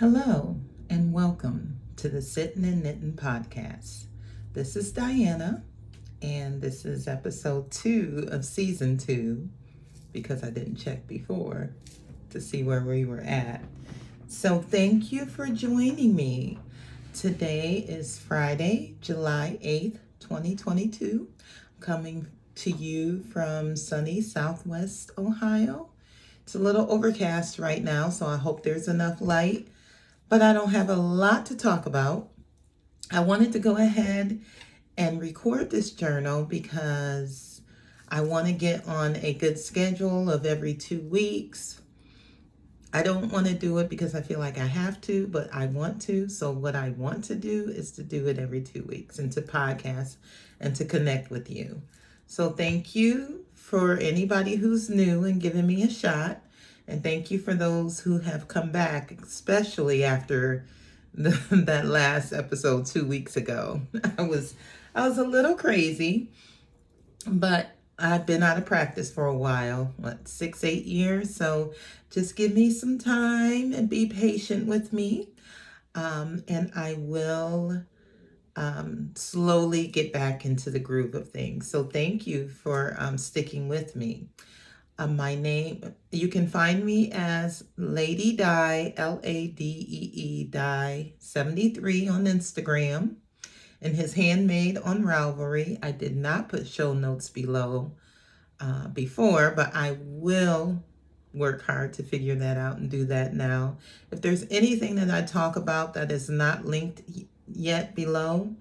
Hello and welcome to the Sittin' and Knitting podcast. This is Dianna and this is episode 2 of season 2 because I didn't check before to see where we were at. So thank you for joining me. Today is Friday, July 8th, 2022. I'm coming to you from sunny Southwest Ohio. It's a little overcast right now, so I hope there's enough light. But I don't have a lot to talk about. I wanted to go ahead and record this journal because I want to get on a good schedule of every 2 weeks. I don't want to do it because I feel like I have to, but I want to. So what I want to do is to do it every 2 weeks and to podcast and to connect with you. So thank you for anybody who's new and giving me a shot. And thank you for those who have come back, especially after that last episode 2 weeks ago. I was a little crazy, but I've been out of practice for a while, 6-8 years. So just give me some time and be patient with me. And I will slowly get back into the groove of things. So thank you for sticking with me. My name, you can find me as Lady Di, Ladee Di 73 on Instagram, and his handmade on Ravelry. I did not put show notes below before, but I will work hard to figure that out and do that now. If there's anything that I talk about that is not linked yet below,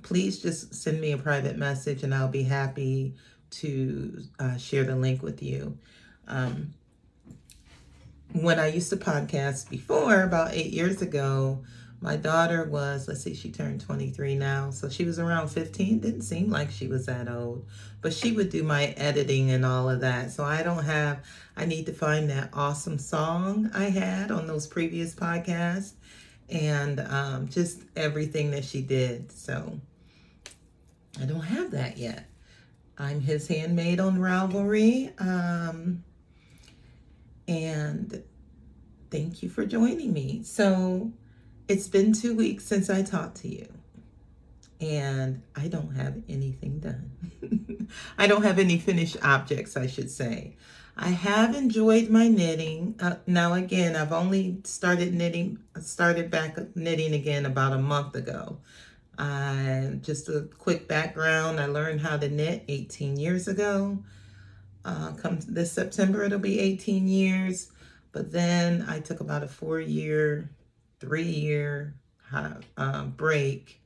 please just send me a private message and I'll be happy to share the link with you. When I used to podcast before, about 8 years ago, my daughter was, she turned 23 now. So she was around 15. Didn't seem like she was that old. But she would do my editing and all of that. So I need to find that awesome song I had on those previous podcasts. And just everything that she did. So I don't have that yet. I'm his handmade on Ravelry. And thank you for joining me. So it's been 2 weeks since I talked to you. And I don't have anything done. I don't have any finished objects, I should say. I have enjoyed my knitting. Now again, I've only started back knitting again about a month ago. Just a quick background, I learned how to knit 18 years ago. Come this September, it'll be 18 years. But then I took about a 3-year break,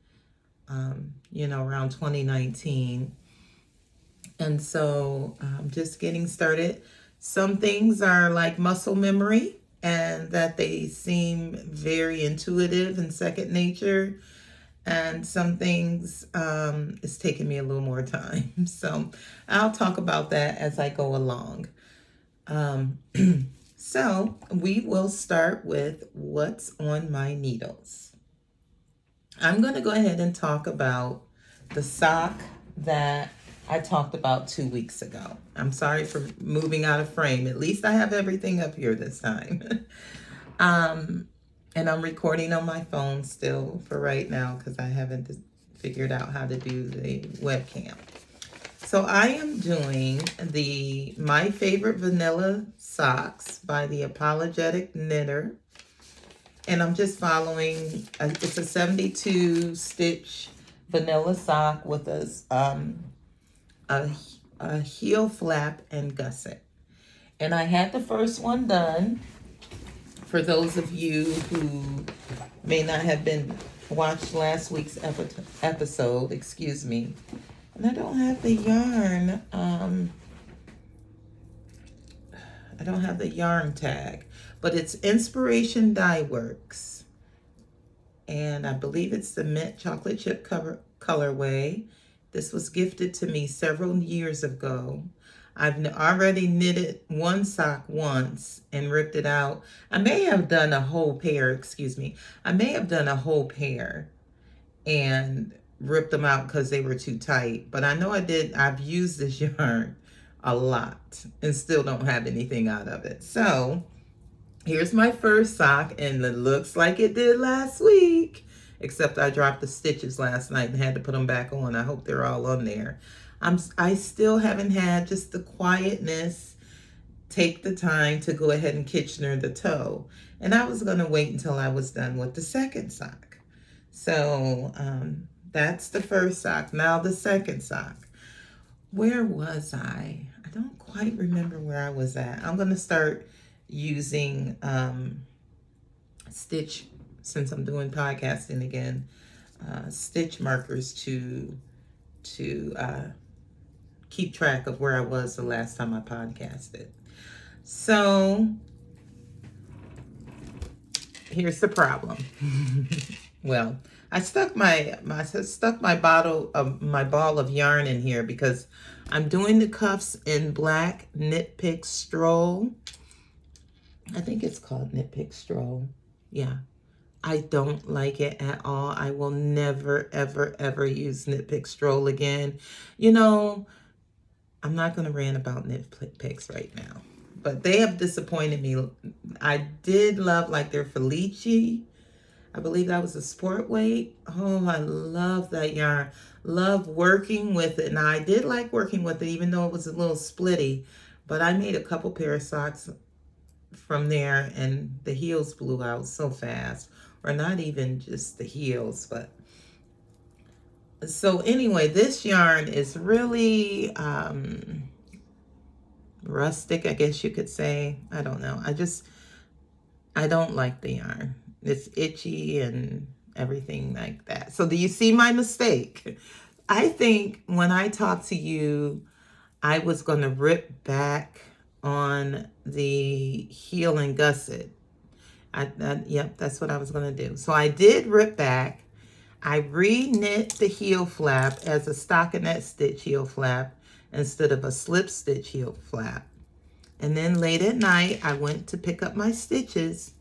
around 2019. And so I'm just getting started. Some things are like muscle memory and that they seem very intuitive and second nature. And some things it's taking me a little more time. So I'll talk about that as I go along. So we will start with what's on my needles. I'm going to go ahead and talk about the sock that I talked about 2 weeks ago. I'm sorry for moving out of frame. At least I have everything up here this time. And I'm recording on my phone still for right now because I haven't figured out how to do the webcam. So I am doing My Favorite Vanilla Socks by the Apologetic Knitter. And I'm just following, it's a 72 stitch vanilla sock with a heel flap and gusset. And I had the first one done. For those of you who may not have watched last week's episode, excuse me. And I don't have the yarn. I don't have the yarn tag, but it's Inspiration Dye Works. And I believe it's the mint chocolate chip colorway. This was gifted to me several years ago. I've already knitted one sock once and ripped it out. I may have done a whole pair, I may have done a whole pair and ripped them out because they were too tight. But I know I've used this yarn a lot and still don't have anything out of it. So Here's my first sock, and it looks like it did last week, except I dropped the stitches last night and had to put them back on. I hope they're all on there. I still haven't had just the quietness, take the time to go ahead and Kitchener the toe. And I was going to wait until I was done with the second sock. So that's the first sock. Now the second sock. Where was I? I don't quite remember where I was at. I'm going to start using stitch, since I'm doing podcasting again, stitch markers to keep track of where I was the last time I podcasted. So here's the problem. Well, I stuck my ball of yarn in here because I'm doing the cuffs in black Knit Pick Stroll. I think it's called Knit Pick Stroll. Yeah. I don't like it at all. I will never, ever, ever use Knit Pick Stroll again. You know, I'm not going to rant about Knit Picks right now, but they have disappointed me. I did love like their Felici. I believe that was a sport weight. Oh, I love that yarn. Love working with it. Now, I did like working with it, even though it was a little splitty, but I made a couple pair of socks from there, and the heels blew out so fast. Or not even just the heels, but so anyway, this yarn is really rustic, I guess you could say. I don't know. I don't like the yarn. It's itchy and everything like that. So do you see my mistake? I think when I talked to you, I was going to rip back on the heel and gusset. Yep, that's what I was going to do. So I did rip back. I re-knit the heel flap as a stockinette stitch heel flap instead of a slip stitch heel flap. And then late at night, I went to pick up my stitches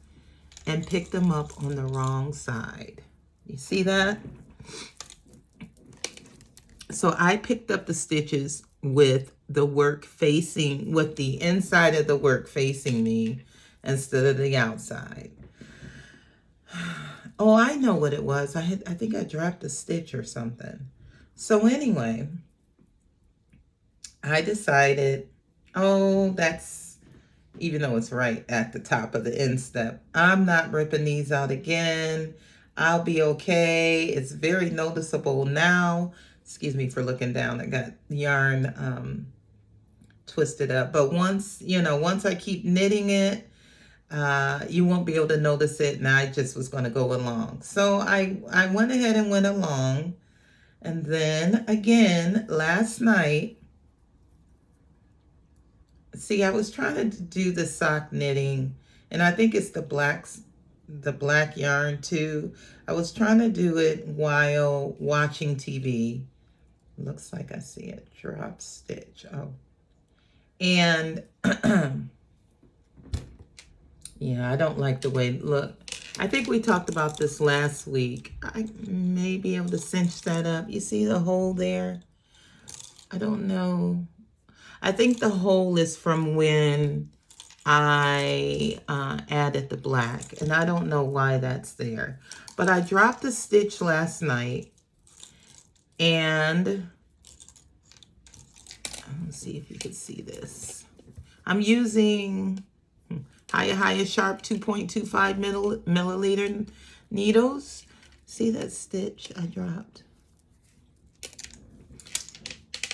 and picked them up on the wrong side. You see that? So I picked up the stitches with the work facing, with the inside of the work facing me instead of the outside. Oh, I know what it was. I think I dropped a stitch or something. So anyway, I decided, oh, that's, even though it's right at the top of the instep, I'm not ripping these out again. I'll be okay. It's very noticeable now. Excuse me for looking down. I got yarn twisted up. But once I keep knitting it, you won't be able to notice it, and I just was going to go along. So I went ahead and went along, and then again last night, see, I was trying to do the sock knitting, and I think it's the black yarn too. I was trying to do it while watching TV. Looks like I see a drop stitch. Oh, and yeah, I don't like the way, look, I think we talked about this last week. I may be able to cinch that up. You see the hole there? I don't know. I think the hole is from when I added the black, and I don't know why that's there. But I dropped a stitch last night, and let's see if you can see this. I'm using Higher Sharp 2.25 milliliter needles. See that stitch I dropped?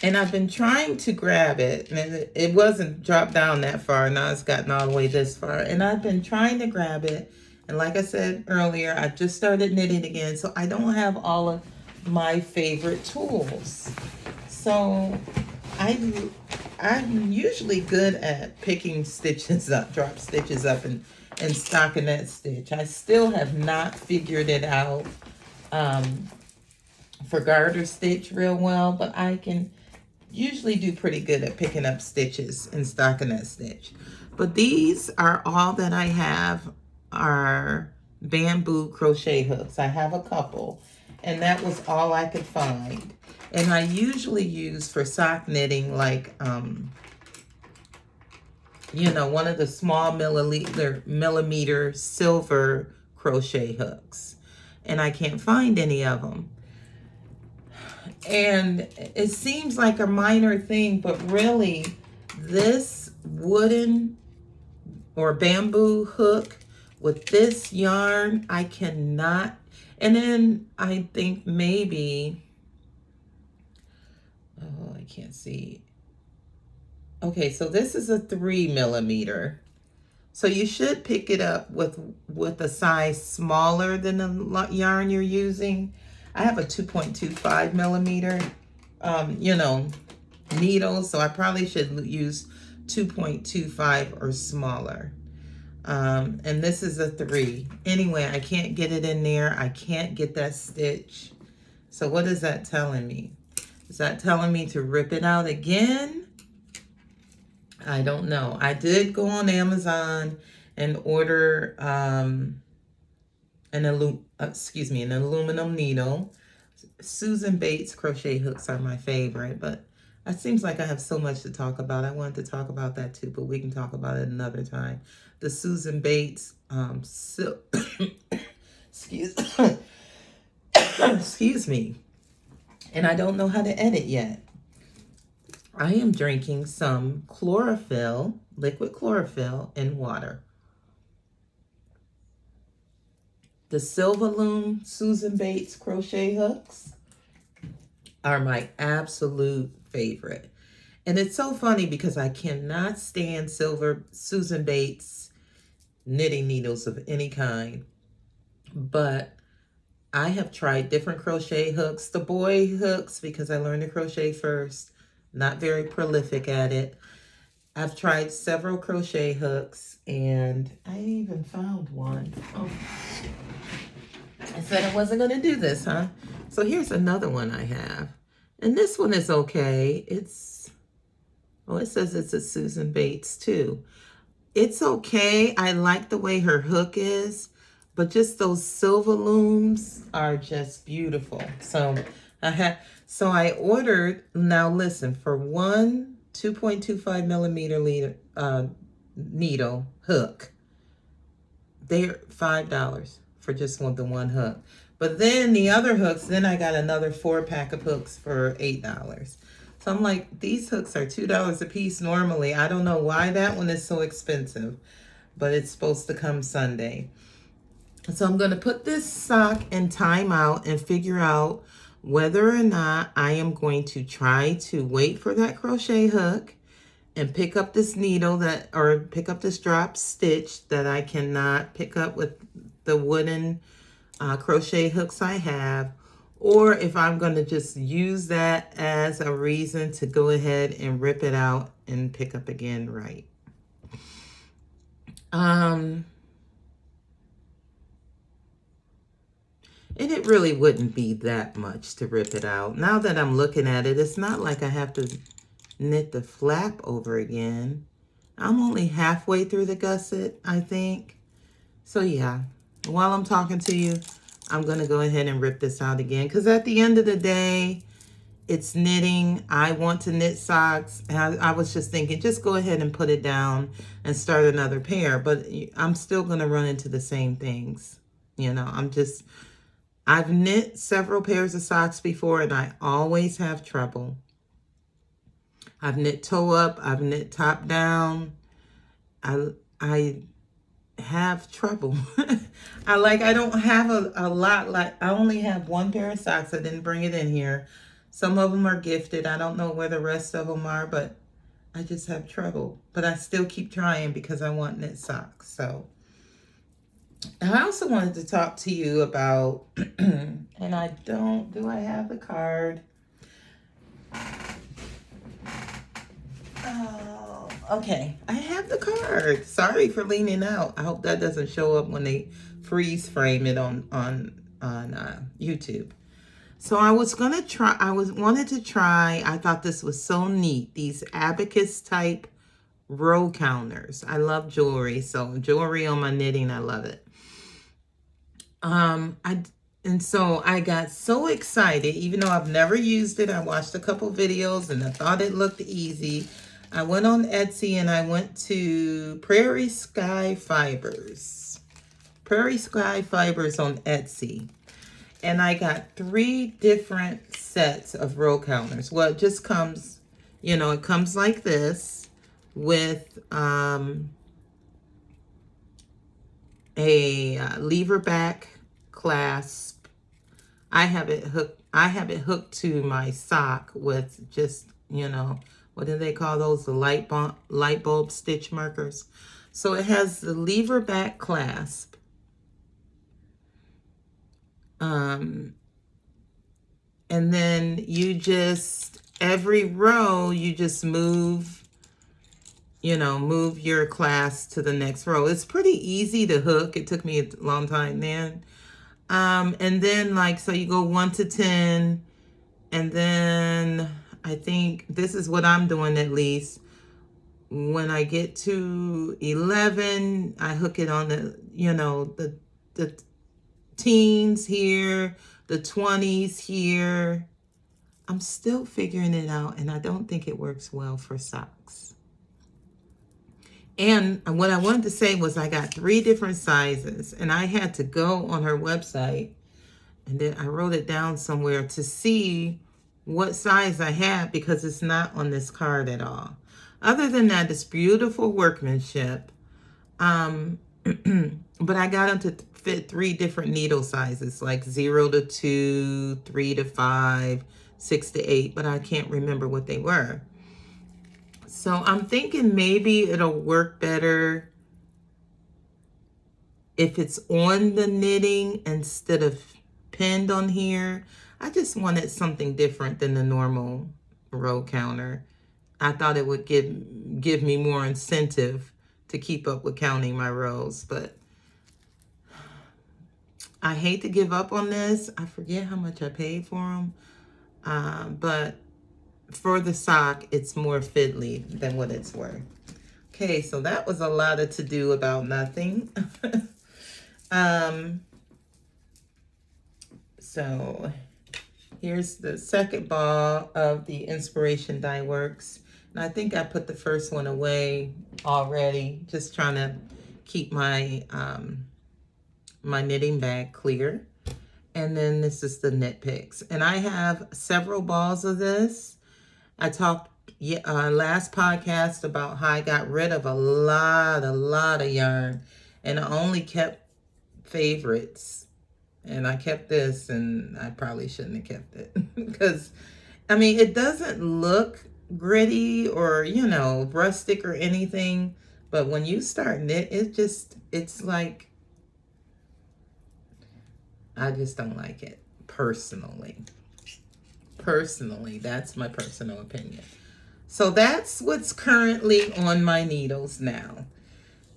And I've been trying to grab it, and it wasn't dropped down that far. Now it's gotten all the way this far. And I've been trying to grab it. And like I said earlier, I just started knitting again, so I don't have all of my favorite tools. So I'm usually good at picking stitches up, drop stitches up, and stockinette stitch. I still have not figured it out for garter stitch real well, but I can usually do pretty good at picking up stitches in stockinette stitch. But these are all that I have, are bamboo crochet hooks. I have a couple, and that was all I could find. And I usually use for sock knitting like you know, one of the small millimeter silver crochet hooks. And I can't find any of them. And it seems like a minor thing, but really this wooden or bamboo hook with this yarn, I cannot. And then I think maybe, oh, I can't see. Okay, so this is a 3 millimeter. So you should pick it up with a size smaller than the yarn you're using. I have a 2.25 millimeter, you know, needle, so I probably should use 2.25 or smaller. And this is a 3. Anyway, I can't get it in there. I can't get that stitch. So what is that telling me? Is that telling me to rip it out again? I don't know. I did go on Amazon and order an aluminum needle. Susan Bates crochet hooks are my favorite, but it seems like I have so much to talk about. I wanted to talk about that too, but we can talk about it another time. The Susan Bates excuse me. And I don't know how to edit yet. I am drinking some chlorophyll, liquid chlorophyll in water. The Silverloom Susan Bates crochet hooks are my absolute favorite. And it's so funny because I cannot stand Susan Bates knitting needles of any kind. But I have tried different crochet hooks, the boy hooks, because I learned to crochet first. Not very prolific at it. I've tried several crochet hooks, and I even found one. Oh, I said I wasn't going to do this, huh? So here's another one I have. And this one is okay. It says it's a Susan Bates too. It's okay. I like the way her hook is, but just those silver looms are just beautiful. So I ordered, now listen, for one 2.25 millimeter needle hook, they're $5 for just the one hook. But then the other hooks, then I got another 4-pack of hooks for $8. So I'm like, these hooks are $2 a piece normally. I don't know why that one is so expensive, but it's supposed to come Sunday. So I'm going to put this sock in timeout and figure out whether or not I am going to try to wait for that crochet hook and pick up this needle or pick up this drop stitch that I cannot pick up with the wooden crochet hooks I have, or if I'm going to just use that as a reason to go ahead and rip it out and pick up again right. And it really wouldn't be that much to rip it out. Now that I'm looking at it, it's not like I have to knit the flap over again. I'm only halfway through the gusset, I think. So yeah, while I'm talking to you, I'm going to go ahead and rip this out again. Because at the end of the day, it's knitting. I want to knit socks. And I was just thinking, just go ahead and put it down and start another pair. But I'm still going to run into the same things. You know, I've knit several pairs of socks before, and I always have trouble. I've knit toe up. I've knit top down. I have trouble. I don't have a lot. Like, I only have one pair of socks. I didn't bring it in here. Some of them are gifted. I don't know where the rest of them are, but I just have trouble. But I still keep trying because I want knit socks. So I also wanted to talk to you about, and do I have the card? Oh, okay. I have the card. Sorry for leaning out. I hope that doesn't show up when they freeze frame it on YouTube. So I wanted to try, I thought this was so neat, these Abacus type row counters. I love jewelry, so jewelry on my knitting, I love it. And so I got so excited, even though I've never used it. I watched a couple videos and I thought it looked easy. I went on Etsy and I went to Prairie Sky Fibers. Prairie Sky Fibers on Etsy. And I got 3 different sets of row counters. Well, it just comes, you know, it comes like this with a lever back clasp. I have it hooked to my sock with just, you know, what do they call those? The light bulb stitch markers. So it has the lever back clasp. And then you just, every row, you just move, you know, move your clasp to the next row. It's pretty easy to hook. It took me a long time then. And then like, so you go 1 to 10, and then I think this is what I'm doing at least. When I get to 11, I hook it on the, you know, the teens here, the 20s here. I'm still figuring it out, and I don't think it works well for socks. And what I wanted to say was I got 3 different sizes, and I had to go on her website, and then I wrote it down somewhere to see what size I had, because it's not on this card at all. Other than that, it's beautiful workmanship. But I got them to fit 3 different needle sizes, like 0 to 2, 3 to 5, 6 to 8, but I can't remember what they were. So I'm thinking maybe it'll work better if it's on the knitting instead of pinned on here. I just wanted something different than the normal row counter. I thought it would give me more incentive to keep up with counting my rows, but I hate to give up on this. I forget how much I paid for them, but for the sock, it's more fiddly than what it's worth. Okay, so that was a lot of to-do about nothing. So here's the second ball of the Inspiration Die Works. And I think I put the first one away already, just trying to keep my my knitting bag clear. And then this is the Knit Picks. And I have several balls of this. I talked last podcast about how I got rid of a lot of yarn, and I only kept favorites. And I kept this, and I probably shouldn't have kept it because, I mean, it doesn't look gritty or, you know, rustic or anything, but when you start knit, it's like, I just don't like it personally. Personally, that's my personal opinion. So that's what's currently on my needles now.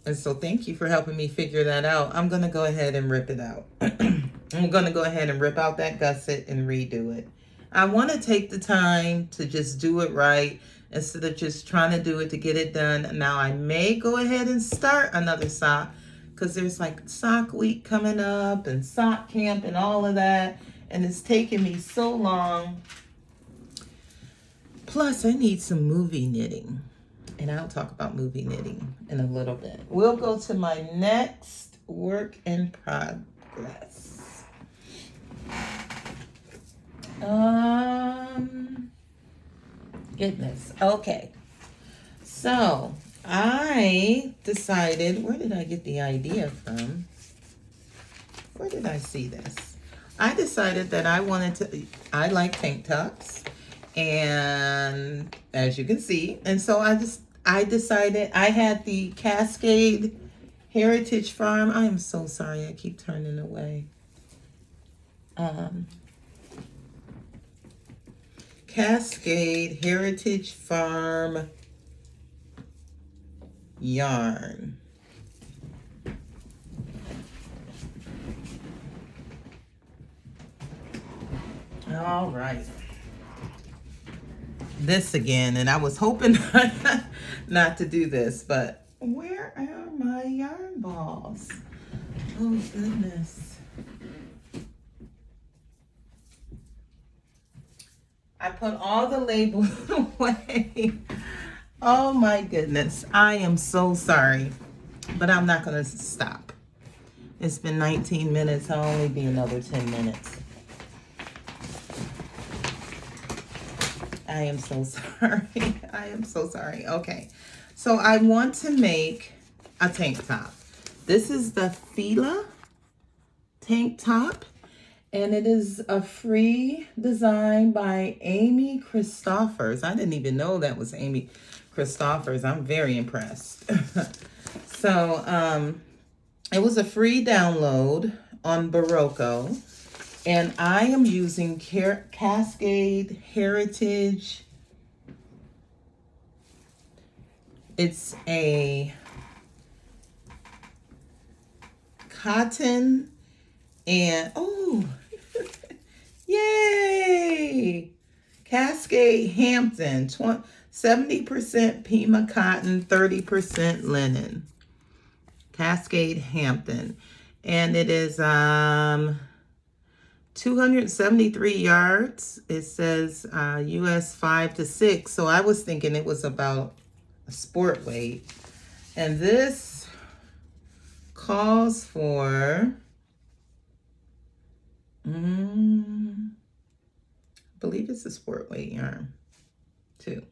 And so thank you for helping me figure that out. I'm going to go ahead and rip it out. I'm going to go ahead and rip out that gusset and redo it. I want to take the time to just do it right instead of just trying to do it to get it done. Now I may go ahead and start another sock because there's like sock week coming up and sock camp and all of that. And it's taking me so long. Plus, I need some movie knitting. And I'll talk about movie knitting in a little bit. We'll go to my next work in progress. Goodness. Okay. So, I decided, where did I get the idea from? Where did I see this? I decided that I like tank tops, and as you can see, and so I decided I had the Cascade Heritage Farm. I am so sorry, I keep turning away. Cascade Heritage Farm yarn. All right. This again, and I was hoping not to do this, but where are my yarn balls? Oh, goodness. I put all the labels away. Oh my goodness. I am so sorry, but I'm not going to stop. It's been 19 minutes. I'll only be another 10 minutes. I am so sorry. I am so sorry. Okay. So I want to make a tank top. This is the Fila Tank top. And it is a free design by Amy Christophers. I didn't even know that was Amy Christophers. I'm very impressed. So it was a free download on Barocco. And I am using Cascade Heritage. It's a cotton and, oh, yay! Cascade Hampton, 70% Pima cotton, 30% linen. Cascade Hampton. And it is 273 yards. It says US 5 to 6. So I was thinking it was about a sport weight. And this calls for I believe it's a sport weight yarn too.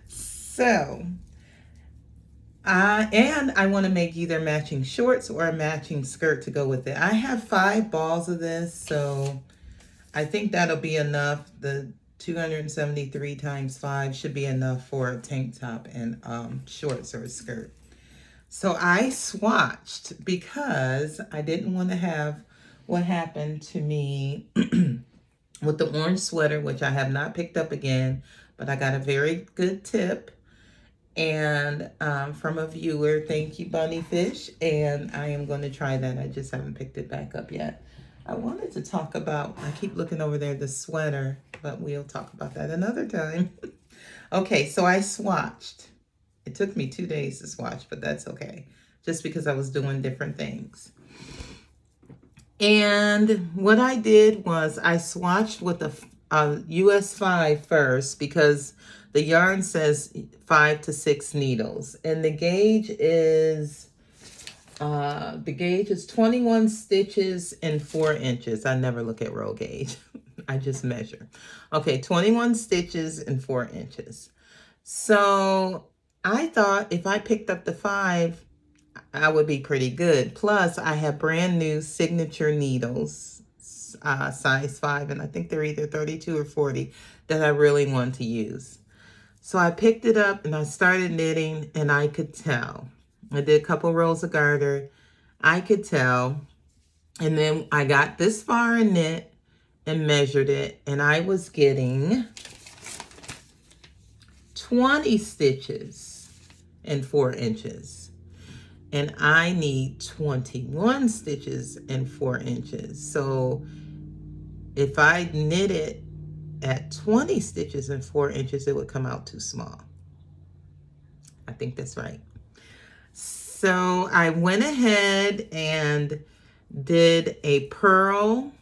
So and I want to make either matching shorts or a matching skirt to go with it. I have 5 balls of this, so I think that'll be enough. The 273 times 5 should be enough for a tank top and shorts or a skirt. So I swatched because I didn't want to have what happened to me with the orange sweater, which I have not picked up again, but I got a very good tip and from a viewer. Thank you, Bunnyfish, and I am going to try that. I just haven't picked it back up yet. I wanted to talk about, I keep looking over there, the sweater, but we'll talk about that another time. Okay, so I swatched. It took me 2 days to swatch, but that's okay, just because I was doing different things. And what I did was I swatched with a US 5 first, because the yarn says 5 to 6 needles. And the gauge is 21 stitches and 4 inches. I never look at roll gauge. I just measure. Okay, 21 stitches and 4 inches. So I thought if I picked up the 5, I would be pretty good. Plus, I have brand new signature needles, size 5, and I think they're either 32 or 40 that I really want to use. So I picked it up and I started knitting, and I could tell. I did a couple rows of garter. I could tell. And then I got this far and knit and measured it, and I was getting 20 stitches and 4 inches. And I need 21 stitches and 4 inches. So if I knit it at 20 stitches and 4 inches, it would come out too small. I think that's right. So I went ahead and did a purl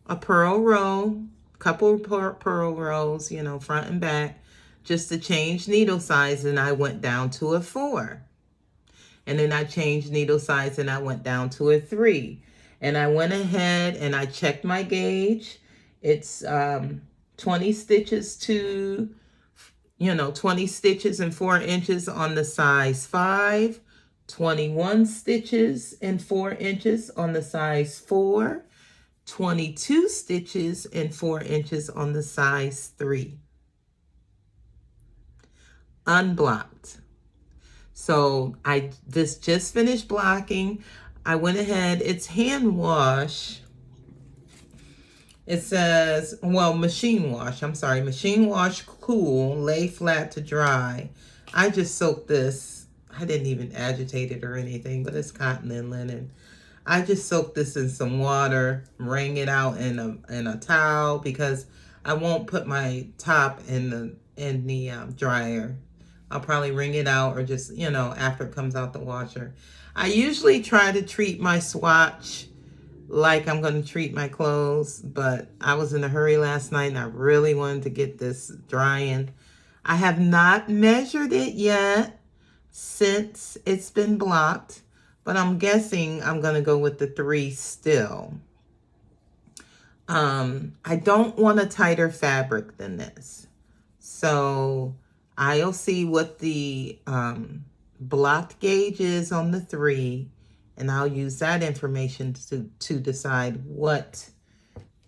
row, couple purl rows, you know, front and back, just to change needle size, and I went down to a 4. And then I changed needle size and I went down to a 3. And I went ahead and I checked my gauge. It's 20 stitches to, 20 stitches and 4 inches on the size 5, 21 stitches and 4 inches on the size 4, 22 stitches and 4 inches on the size 3. Unblocked. So this just finished blocking. I went ahead, it's hand wash. It says, well, machine wash, machine wash cool, lay flat to dry. I just soaked this. I didn't even agitate it or anything, but it's cotton and linen. I just soaked this in some water, wring it out in a towel, because I won't put my top in the dryer. I'll probably wring it out, or just, after it comes out the washer. I usually try to treat my swatch like I'm going to treat my clothes, but I was in a hurry last night and I really wanted to get this drying. I have not measured it yet since it's been blocked, but I'm guessing I'm going to go with the 3 still. I don't want a tighter fabric than this. So I'll see what the blocked gauge is on the 3, and I'll use that information to decide what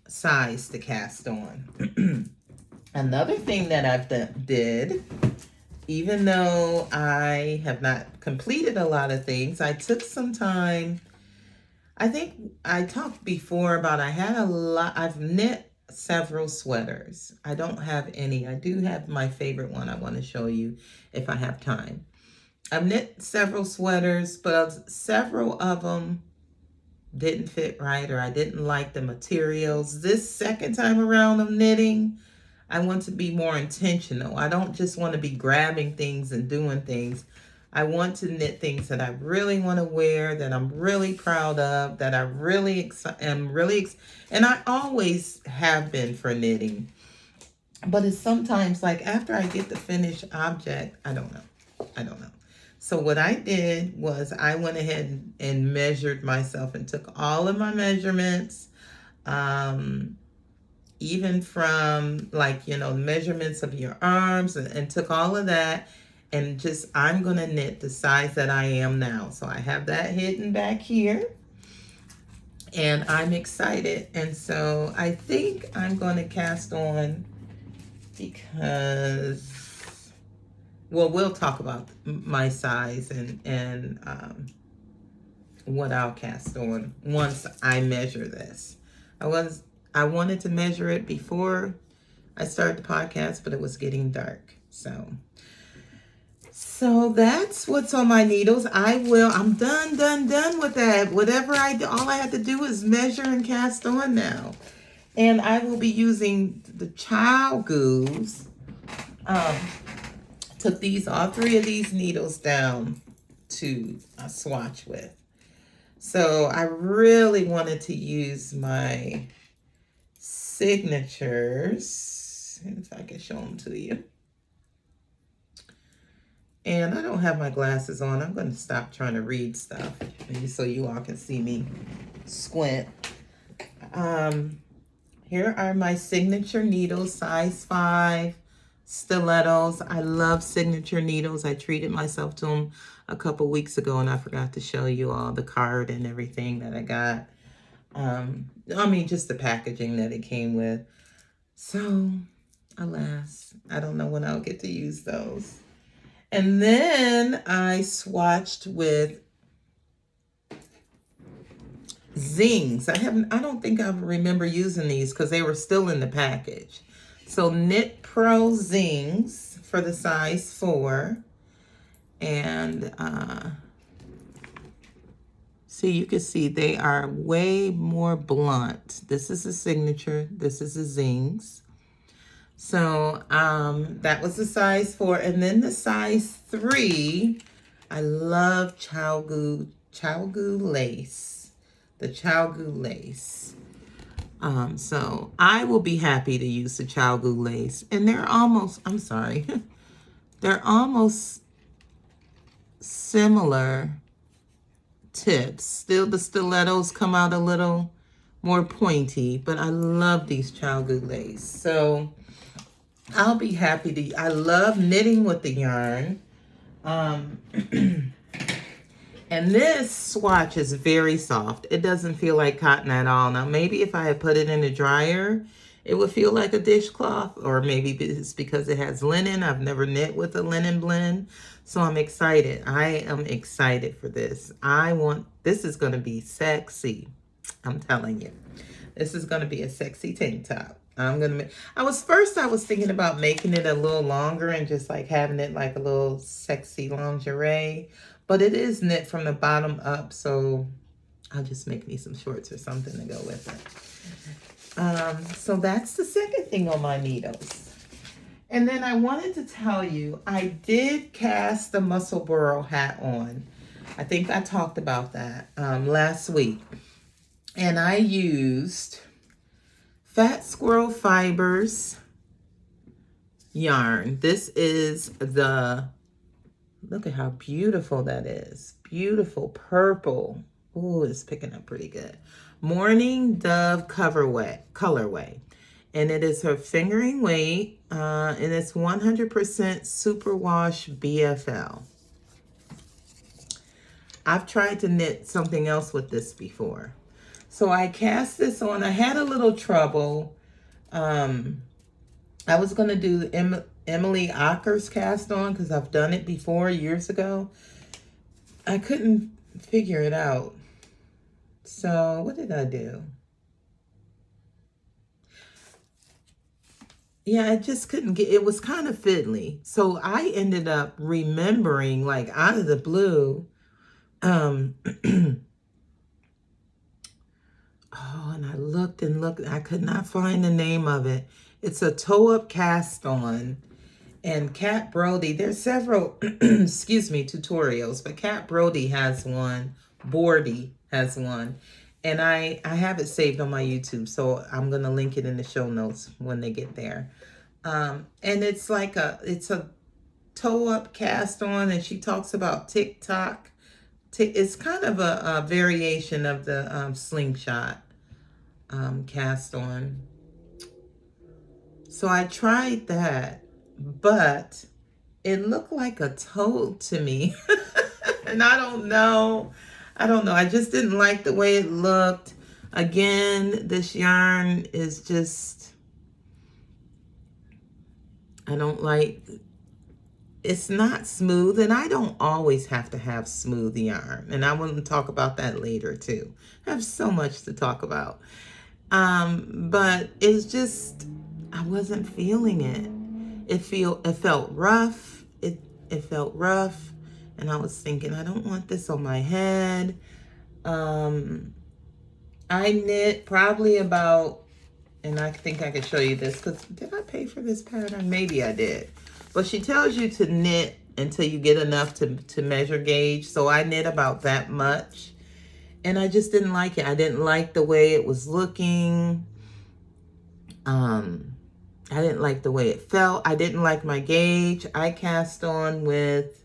size to cast on. Another thing that I've did, even though I have not completed a lot of things, I took some time. I think I talked before about I've knit several sweaters. I don't have any. I do have my favorite one I want to show you if I have time. I've knit several sweaters, but several of them didn't fit right, or I didn't like the materials. This second time around of knitting, I want to be more intentional. I don't just want to be grabbing things and doing things. I want to knit things that I really want to wear, that I'm really proud of, that I really and I always have been for knitting. But it's sometimes like after I get the finished object, I don't know. So what I did was I went ahead and measured myself and took all of my measurements, even from like, measurements of your arms, and took all of that. And I'm going to knit the size that I am now. So I have that hidden back here. And I'm excited. And so I think I'm going to cast on because, well, we'll talk about my size and what I'll cast on once I measure this. I wanted to measure it before I started the podcast, but it was getting dark. So that's what's on my needles. I'm done with that. Whatever I do, all I have to do is measure and cast on now. And I will be using the ChildGoos. Took all 3 of these needles down to swatch with. So I really wanted to use my signatures. If I can show them to you. And I don't have my glasses on. I'm going to stop trying to read stuff so you all can see me squint. Here are my signature needles, size 5 stilettos. I love signature needles. I treated myself to them a couple weeks ago, and I forgot to show you all the card and everything that I got. Just the packaging that it came with. So, alas, I don't know when I'll get to use those. And then I swatched with Zings. I don't think I remember using these because they were still in the package. So Knit Pro Zings for the size 4. And see, you can see they are way more blunt. This is a signature. This is a Zings. So that was the size 4. And then the size 3, I love ChildGoo lace. The ChildGoo lace. So I will be happy to use the ChildGoo lace. And they're almost similar tips. Still the stilettos come out a little more pointy, but I love these ChildGoo lace. So I'll be happy I love knitting with the yarn. And this swatch is very soft. It doesn't feel like cotton at all. Now, maybe if I had put it in the dryer, it would feel like a dishcloth, or maybe it's because it has linen. I've never knit with a linen blend. So I'm excited. I am excited for this. This is going to be sexy. I'm telling you. This is going to be a sexy tank top. I was thinking about making it a little longer and just like having it like a little sexy lingerie, but it is knit from the bottom up, so I'll just make me some shorts or something to go with it. So that's the second thing on my needles. And then I wanted to tell you, I did cast the Muscle Burrow hat on. I think I talked about that last week. And I used Fat Squirrel Fibers yarn. This is the, look at how beautiful that is. Beautiful purple. Ooh, it's picking up pretty good. Morning Dove colorway. And it is her fingering weight. And it's 100% superwash BFL. I've tried to knit something else with this before. So I cast this on. I had a little trouble. I was going to do Emily Acker's cast on because I've done it before years ago. I couldn't figure it out. So what did I do? Yeah, I just couldn't get, it was kind of fiddly. So I ended up remembering, like out of the blue, oh, and I looked and looked, I could not find the name of it. It's a toe-up cast on. And Kat Brody, there's several, excuse me, tutorials, but Kat Brody has one, Bordy has one. And I have it saved on my YouTube, so I'm going to link it in the show notes when they get there. And it's like it's a toe-up cast on, and she talks about TikTok. It's kind of a variation of the slingshot cast on. So I tried that, but it looked like a toad to me. And I don't know. I just didn't like the way it looked. Again, this yarn is just, I don't like, it's not smooth, and I don't always have to have smooth yarn. And I want to talk about that later too. I have so much to talk about. But it's just, I wasn't feeling it. It felt rough. It felt rough. And I was thinking, I don't want this on my head. I knit probably about, and I think I could show you this, because did I pay for this pattern? Maybe I did. But she tells you to knit until you get enough to measure gauge. So I knit about that much. And I just didn't like it. I didn't like the way it was looking. I didn't like the way it felt. I didn't like my gauge. I cast on with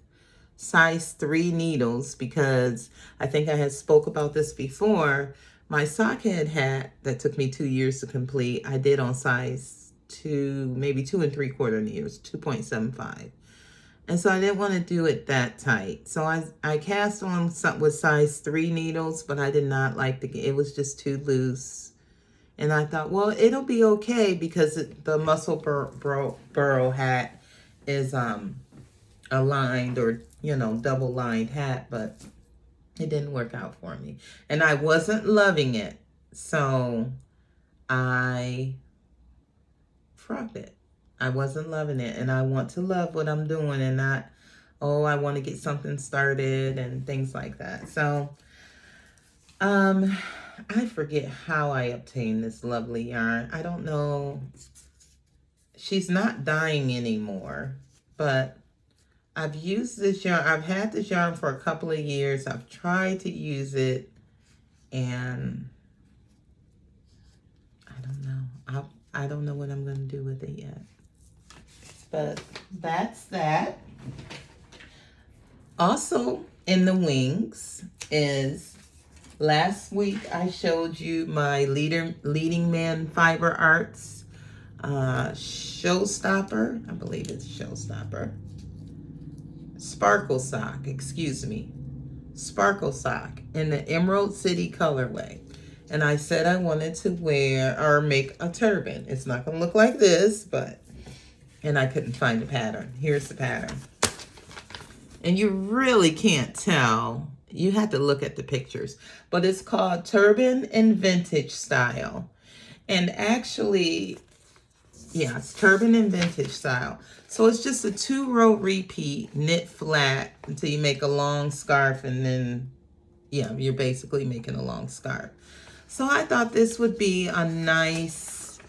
size 3 needles because I think I had spoke about this before. My sockhead hat that took me 2 years to complete, I did on size 2, maybe 2 3/4 needles, 2.75. And so I didn't want to do it that tight. So I cast on something with size 3 needles, but I did not like it was just too loose. And I thought, well, it'll be okay because the muscle burrow hat is a lined or, double lined hat, but it didn't work out for me. And I wasn't loving it. So I frogged it. I wasn't loving it, and I want to love what I'm doing and not, oh, I want to get something started and things like that. So, I forget how I obtained this lovely yarn. I don't know. She's not dying anymore, but I've used this yarn. I've had this yarn for a couple of years. I've tried to use it, and I don't know. I don't know what I'm going to do with it yet. But that's that. Also in the wings is, last week I showed you my Leading Man Fiber Arts Showstopper. I believe it's Showstopper. Sparkle Sock, excuse me. Sparkle Sock in the Emerald City colorway. And I said I wanted to wear or make a turban. It's not going to look like this, but, and I couldn't find the pattern. Here's the pattern. And you really can't tell. You have to look at the pictures. But it's called Turban in Vintage Style. And actually, yeah, it's Turban in Vintage Style. So it's just a 2-row repeat, knit flat until you make a long scarf, and then, yeah, you're basically making a long scarf. So I thought this would be a nice,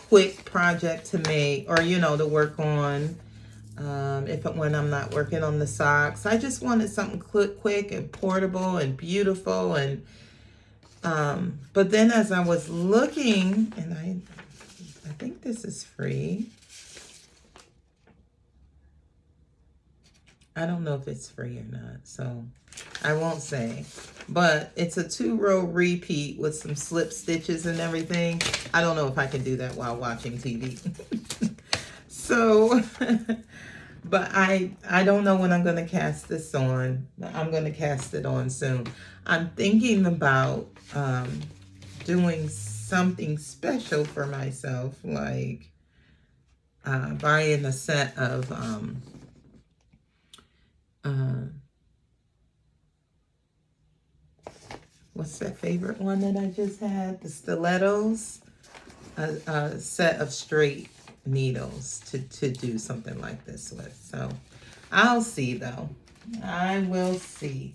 quick project to make, or, to work on when I'm not working on the socks. I just wanted something quick and portable and beautiful. And but then as I was looking, and I think this is free. I don't know if it's free or not, so I won't say. But it's a 2-row repeat with some slip stitches and everything. I don't know if I can do that while watching TV. So, but I don't know when I'm going to cast this on. I'm going to cast it on soon. I'm thinking about doing something special for myself, like buying a set of what's that favorite one that I just had? The stilettos. A set of straight needles to do something like this with. So I'll see though. I will see.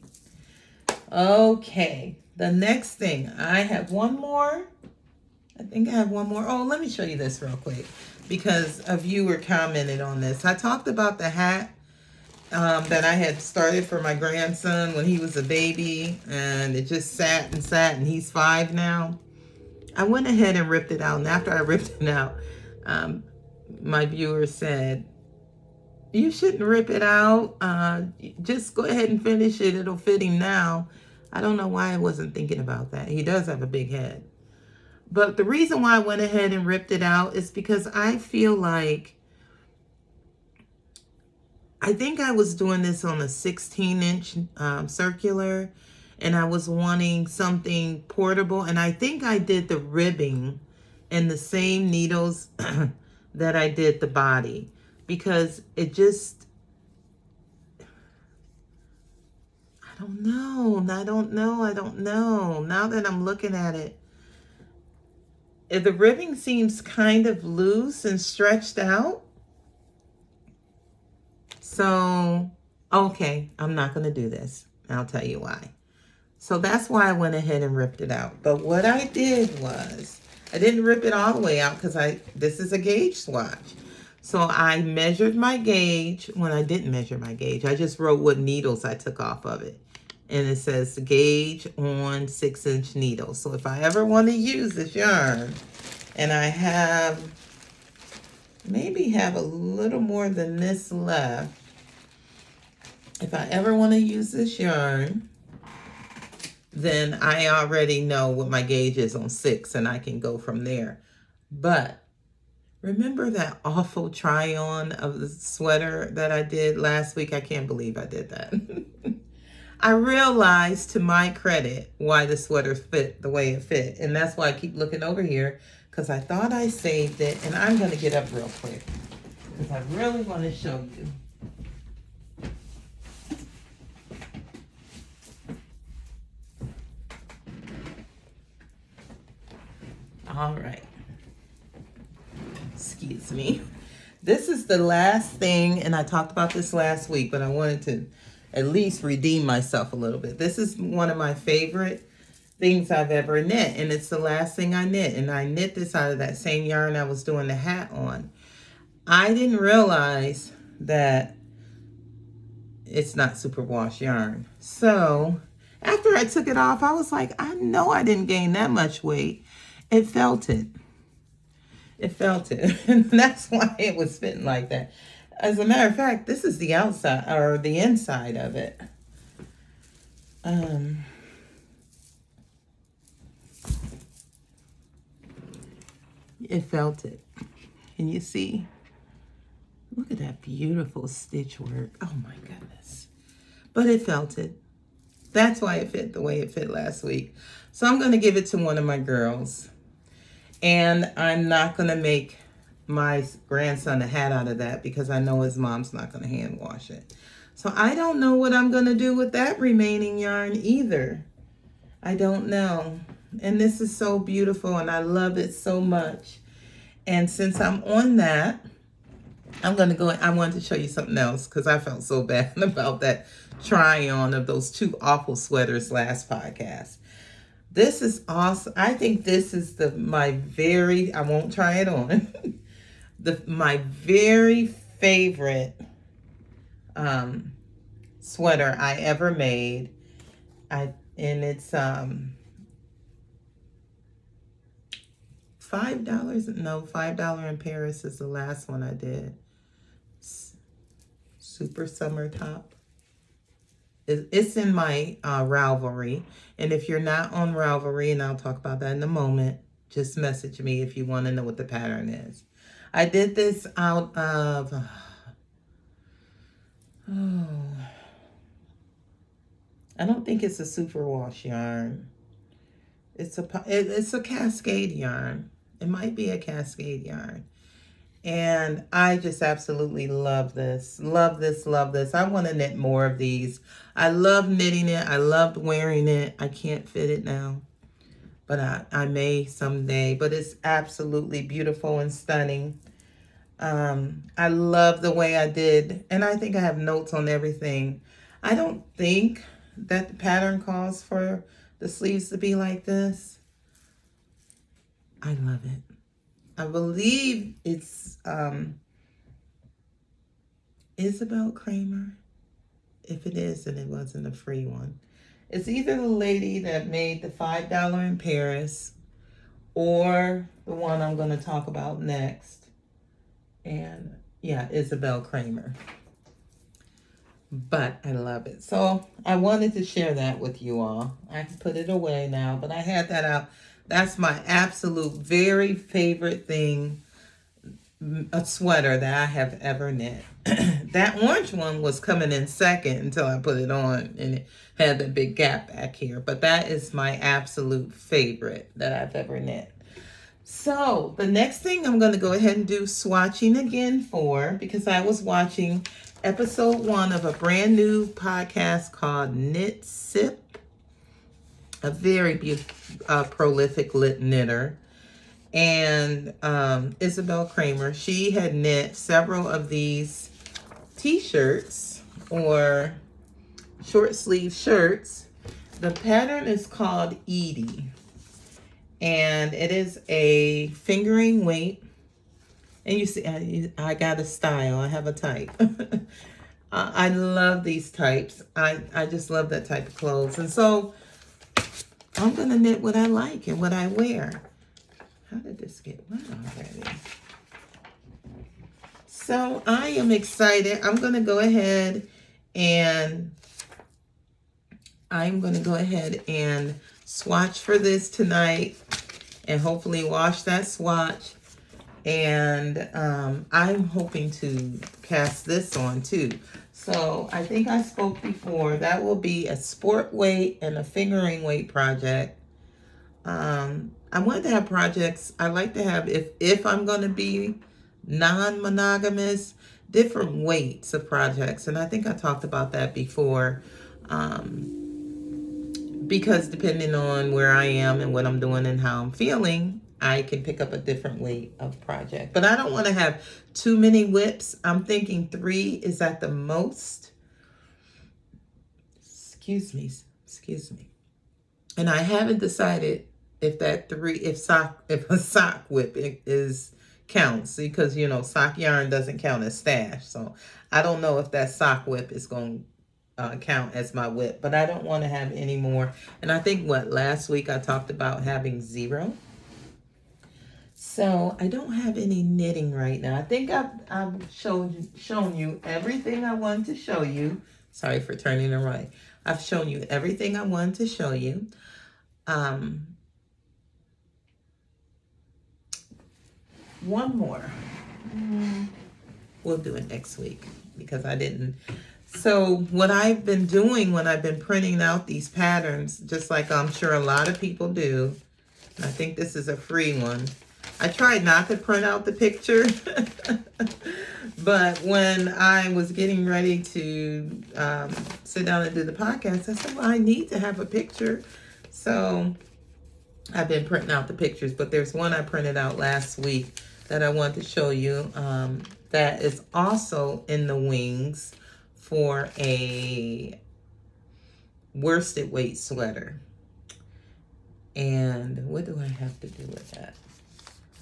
Okay. The next thing, I have one more. I think I have one more. Oh, let me show you this real quick because a viewer commented on this. I talked about the hat that I had started for my grandson when he was a baby, and it just sat and he's 5 now. I went ahead and ripped it out, and after I ripped it out, my viewer said, you shouldn't rip it out. Just go ahead and finish it. It'll fit him now. I don't know why I wasn't thinking about that. He does have a big head. But the reason why I went ahead and ripped it out is because I feel like, I think I was doing this on a 16-inch circular, and I was wanting something portable. And I think I did the ribbing in the same needles that I did the body, because it just, I don't know. Now that I'm looking at it, the ribbing seems kind of loose and stretched out. So, okay, I'm not going to do this. I'll tell you why. So that's why I went ahead and ripped it out. But what I did was, I didn't rip it all the way out because this is a gauge swatch. So I measured my gauge. When I didn't measure my gauge, I just wrote what needles I took off of it. And it says gauge on 6-inch needles. So if I ever want to use this yarn, and I maybe have a little more than this left, if I ever want to use this yarn, then I already know what my gauge is on 6, and I can go from there. But remember that awful try-on of the sweater that I did last week? I can't believe I did that. I realized, to my credit, why the sweater fit the way it fit. And that's why I keep looking over here, because I thought I saved it. And I'm going to get up real quick, because I really want to show you. All right. Excuse me. This is the last thing, and I talked about this last week, but I wanted to at least redeem myself a little bit. This is one of my favorite things I've ever knit, and it's the last thing I knit. And I knit this out of that same yarn I was doing the hat on. I didn't realize that it's not superwash yarn. So after I took it off, I was like, I know I didn't gain that much weight. It felt it. It felt it. And that's why it was fitting like that. As a matter of fact, this is the outside or the inside of it. It felt it. Can you see? Look at that beautiful stitch work. Oh my goodness. But it felt it. That's why it fit the way it fit last week. So I'm going to give it to one of my girls. And I'm not going to make my grandson a hat out of that, because I know his mom's not going to hand wash it. So I don't know what I'm going to do with that remaining yarn either. I don't know. And this is so beautiful, and I love it so much. And since I'm on that, I'm going to go, I wanted to show you something else, because I felt so bad about that try on of those 2 awful sweaters last podcast. This is awesome. I think this is I won't try it on. My very favorite sweater I ever made. And it's $5. No, $5 in Paris is the last one I did. super summer top. It's in my Ravelry. And if you're not on Ravelry, and I'll talk about that in a moment, just message me if you want to know what the pattern is. I did this out of, I don't think it's a superwash yarn. It's a cascade yarn. It might be a cascade yarn. And I just absolutely love this. Love this, love this. I want to knit more of these. I love knitting it. I loved wearing it. I can't fit it now, but I may someday. But it's absolutely beautiful and stunning. I love the way I did, and I think I have notes on everything. I don't think that the pattern calls for the sleeves to be like this. I love it. I believe it's Isabel Kramer. If it is, then it wasn't a free one. It's either the lady that made the $5 in Paris or the one I'm going to talk about next. And yeah, Isabel Kramer. But I love it. So I wanted to share that with you all. I can put it away now, but I had that out. That's my absolute very favorite thing, a sweater that I have ever knit. That orange one was coming in second until I put it on, and it had a big gap back here. But that is my absolute favorite that I've ever knit. So the next thing I'm going to go ahead and do swatching again for, because I was watching episode 1 of a brand new podcast called Knit Sip. A very beautiful, prolific knitter. And Isabel Kramer, she had knit several of these t-shirts or short sleeve shirts. The pattern is called Edie. And it is a fingering weight. And you see, I got a style. I have a type. I love these types. I just love that type of clothes. And so I'm going to knit what I like and what I wear. How did this get wet already? So I am excited. I'm going to go ahead and swatch for this tonight and hopefully wash that swatch. And I'm hoping to cast this on too. So I think I spoke before. That will be a sport weight and a fingering weight project. I want to have projects. I like to have, if I'm going to be non-monogamous, different weights of projects. And I think I talked about that before. Because depending on where I am and what I'm doing and how I'm feeling, I can pick up a different weight of project. But I don't want to have too many whips. I'm thinking 3 is at the most. Excuse me. And I haven't decided if that 3, if a sock whip counts, because sock yarn doesn't count as stash. So I don't know if that sock whip is going to count as my whip, but I don't want to have any more. And I think last week I talked about having 0. So I don't have any knitting right now. I think I've shown you everything I wanted to show you. Sorry for turning around. I've shown you everything I wanted to show you. One more. We'll do it next week because I didn't. So what I've been doing when I've been printing out these patterns, just like I'm sure a lot of people do, and I think this is a free one. I tried not to print out the picture, but when I was getting ready to sit down and do the podcast, I said, well, I need to have a picture. So I've been printing out the pictures, but there's one I printed out last week that I want to show you that is also in the wings for a worsted weight sweater. And what do I have to do with that?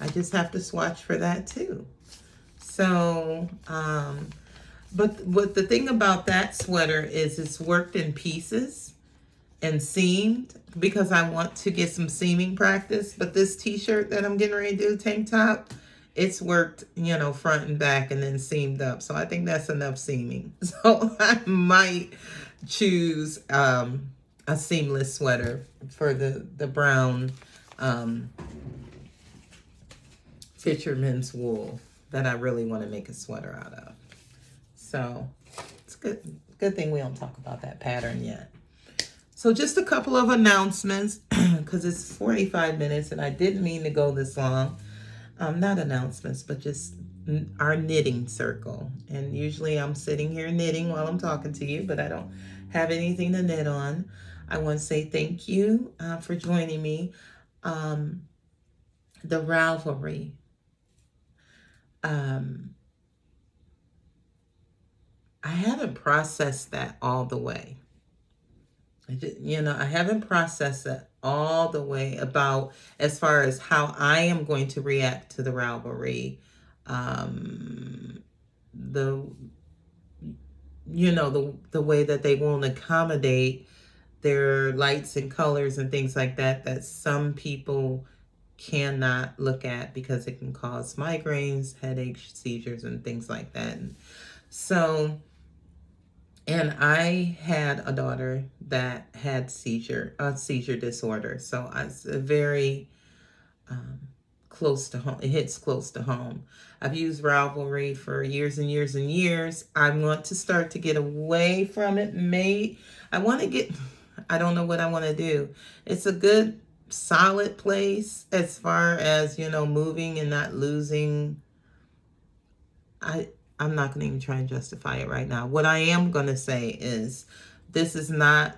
I just have to swatch for that too. So, but what the thing about that sweater is it's worked in pieces and seamed because I want to get some seaming practice. But this t-shirt that I'm getting ready to do, tank top, it's worked, front and back and then seamed up. So I think that's enough seaming. So I might choose a seamless sweater for the brown fisherman's wool that I really want to make a sweater out of. So it's good thing we don't talk about that pattern yet. So just a couple of announcements because it's 45 minutes and I didn't mean to go this long. Not announcements, but just our knitting circle. And usually I'm sitting here knitting while I'm talking to you, but I don't have anything to knit on. I want to say thank you for joining me. The Ravelry. I haven't processed that all the way. I haven't processed it all the way about as far as how I am going to react to the Ravelry. The way that they won't accommodate their lights and colors and things like that some people cannot look at because it can cause migraines, headaches, seizures, and things like that. And I had a daughter that had seizure disorder. So it's very close to home. It hits close to home. I've used Ravelry for years and years and years. I want to start to get away from it. I don't know what I want to do. It's a good, solid place as far as, moving and not losing. I'm not going to even try and justify it right now. What I am going to say is this is not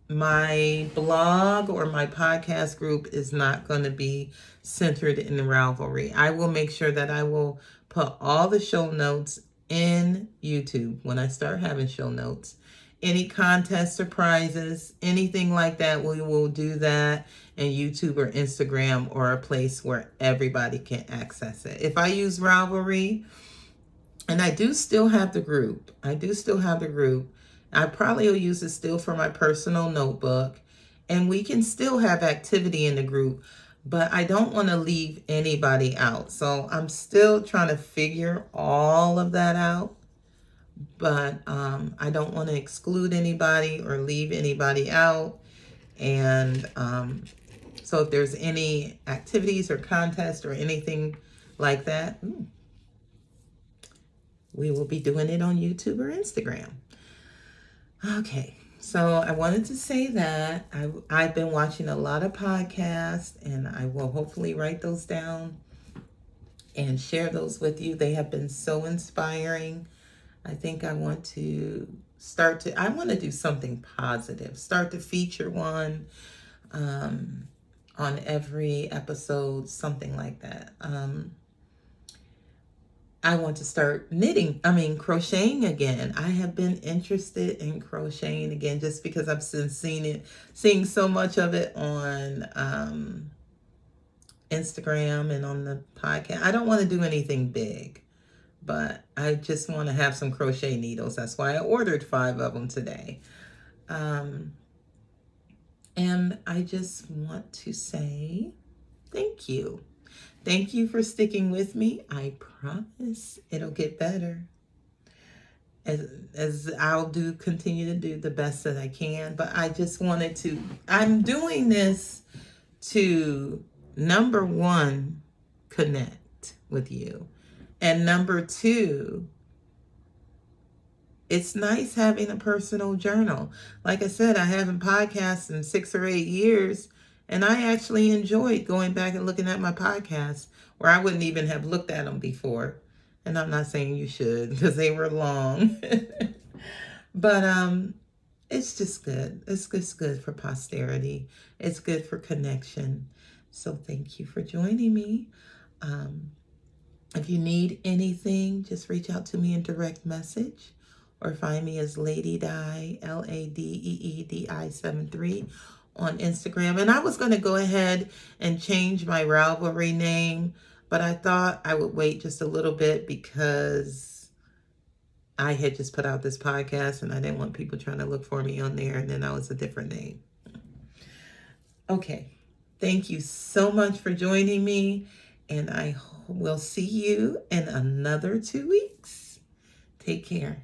my blog or my podcast group is not going to be centered in the Ravelry. I will make sure that I will put all the show notes in YouTube when I start having show notes. Any contests or prizes, anything like that, we will do that in YouTube or Instagram or a place where everybody can access it. If I use Ravelry, and I do still have the group. I probably will use it still for my personal notebook. And we can still have activity in the group, but I don't want to leave anybody out. So I'm still trying to figure all of that out. But I don't want to exclude anybody or leave anybody out. And so if there's any activities or contests or anything like that, we will be doing it on YouTube or Instagram. Okay, so I wanted to say that I've been watching a lot of podcasts, and I will hopefully write those down and share those with you. They have been so inspiring. I think I want to do something positive, start to feature one on every episode, something like that. I want to start crocheting again. I have been interested in crocheting again just because I've been seeing so much of it on Instagram and on the podcast. I don't want to do anything big, but I just want to have some crochet needles. That's why I ordered 5 of them today. And I just want to say thank you. Thank you for sticking with me. I promise it'll get better. As I'll continue to do the best that I can. But I just I'm doing this to, number 1, connect with you. And number 2, it's nice having a personal journal. Like I said, I haven't podcasted in 6 or 8 years. And I actually enjoyed going back and looking at my podcasts where I wouldn't even have looked at them before. And I'm not saying you should because they were long. But it's just good. It's just good for posterity. It's good for connection. So thank you for joining me. If you need anything, just reach out to me in direct message or find me as Lady Di, LaDeedi 73 on Instagram. And I was going to go ahead and change my Ravelry name, but I thought I would wait just a little bit because I had just put out this podcast and I didn't want people trying to look for me on there, and then I was a different name. Okay. Thank you so much for joining me. And I will see you in another 2 weeks. Take care.